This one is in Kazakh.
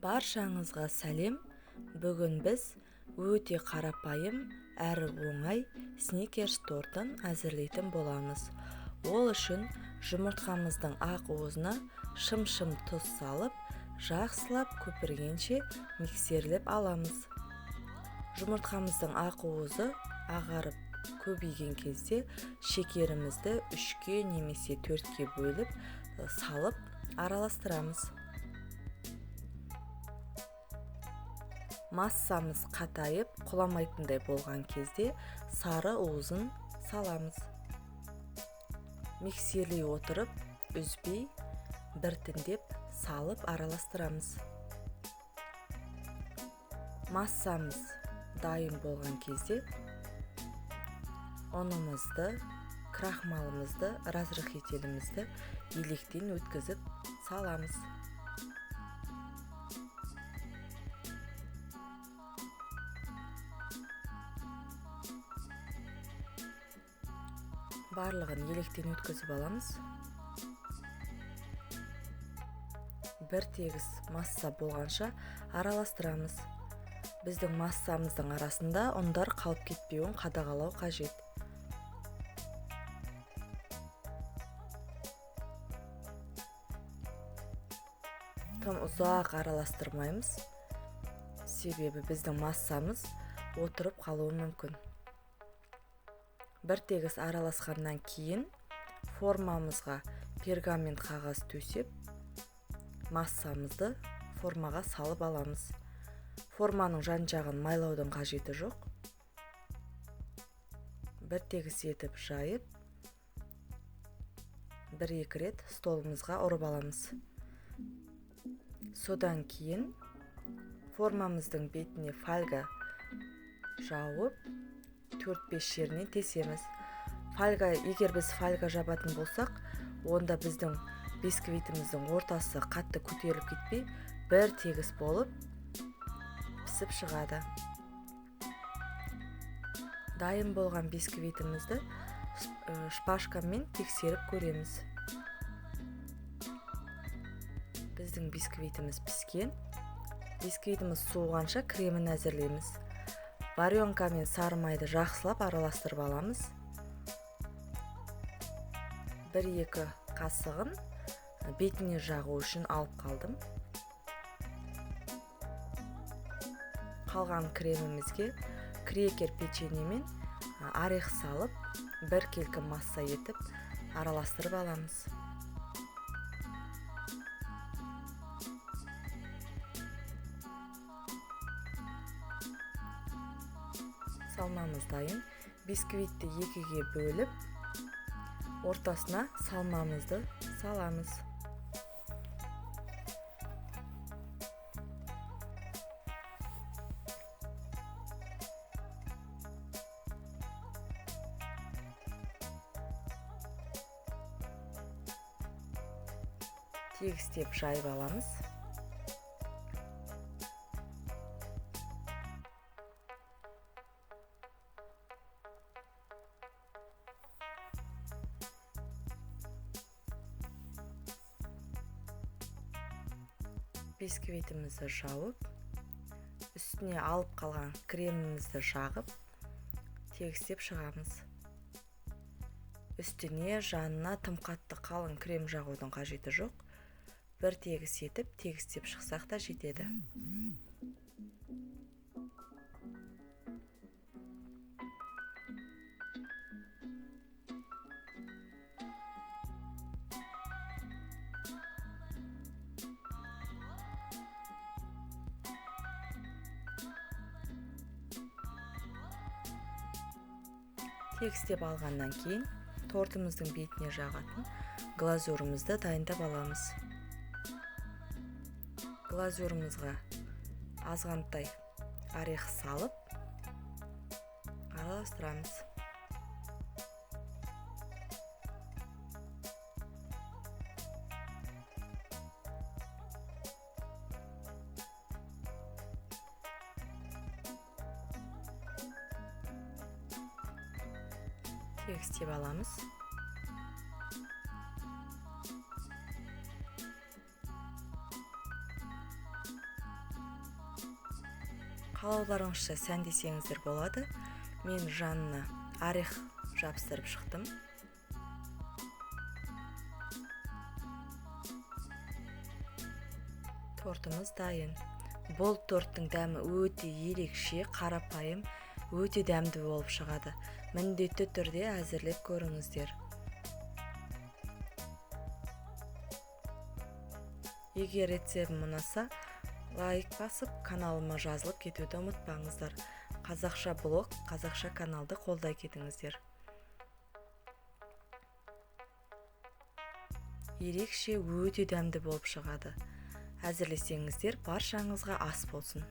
Баршаңызға сәлем. Бүгін біз өте қарапайым әрі оңай сникерс тортын әзірлейтін боламыз. Ол үшін жұмыртқамыздың ақ уызына шым-шым тұз салып, жақсылап көпіргенше миксерлеп аламыз. Жұмыртқамыздың ақ уызы ағарып көбейген кезде шекерімізді 3-ке немесе 4-ке бөліп салып араластырамыз. Массамыз қатайып, құламайтындай болған кезде сары уызын саламыз. Миксерлей отырып, үзбей, біртіндеп салып араластырамыз. Массамыз дайын болған кезде ұнымызды, крахмалымызды, разрыхителімізді електен өткізіп саламыз. Барлығын електен өткізіп аламыз. Бір тегіс масса болғанша араластырамыз. Біздің массамыздың арасында ұндар қалып кетпеуін қадағалау қажет. Тым ұзақ араластырмаймыз, себебі біздің массамыз отырып қалуы мүмкін. Бір тегіс араласқаннан кейін формамызға пергамент қағаз төсеп, массамызды формаға салып аламыз. Форманың жан-жағын майлаудың қажеті жоқ. Бір тегіс етіп жайып, 1-2 рет столымызға ұрып аламыз. Содан кейін формамыздың бетіне фольга жауып, 4-5 жерінен тесеміз. Егер біз фольга жабатын болсақ, онда біздің бисквитіміздің ортасы қатты көтеріліп кетпей, бір тегіс болып пісіп шығады. Дайын болған бисквитімізді шпажкамен тексеріп көреміз. Біздің бисквитіміз піскен. Бисквитіміз суығанша кремін әзірлейміз. Варенкамен сары майды жақсылап араластырып аламыз. 1-2 қасығын бетіне жағу үшін алып қалдым. Қалған кремімізге крекер печеньемен орех салып, 1 келкі масса етіп араластырып аламыз. Салмамыз дайын. Бисквитті 2-ге бөліп, ортасына салмамызды саламыз. Тегістеп жайып аламыз. Бисквитімізді жауып, үстіне алып қалған кремімізді жағып, тегістеп шығамыз. Үстіне жанына тым қатты қалың крем жағудың қажеті жоқ. Бір тегіс етіп, тегістеп шықсақ та жетеді. Тегістеп алғаннан кейін тортымыздың бетіне жағатын глазурымызды дайындап аламыз. Глазурымызға азғантай орех салып араластырамыз. Тегістеп аламыз. қалауларыңызша сәндесеңіздер болады. Мен жанына орех жабыстырып шықтым. Тортымыз дайын. Бұл торттың дәмі өте ерекше, қарапайым, өте дәмді болып шығады. Міндетті түрде әзірлеп көріңіздер. Егер рецептім ұнаса, лайк басып, каналыма жазылып кетуді ұмытпаңыздар. Қазақша блог, қазақша каналды қолдай кетіңіздер. Ерекше, өте дәмді болып шығады. Әзірлесеңіздер, баршаңызға ас болсын.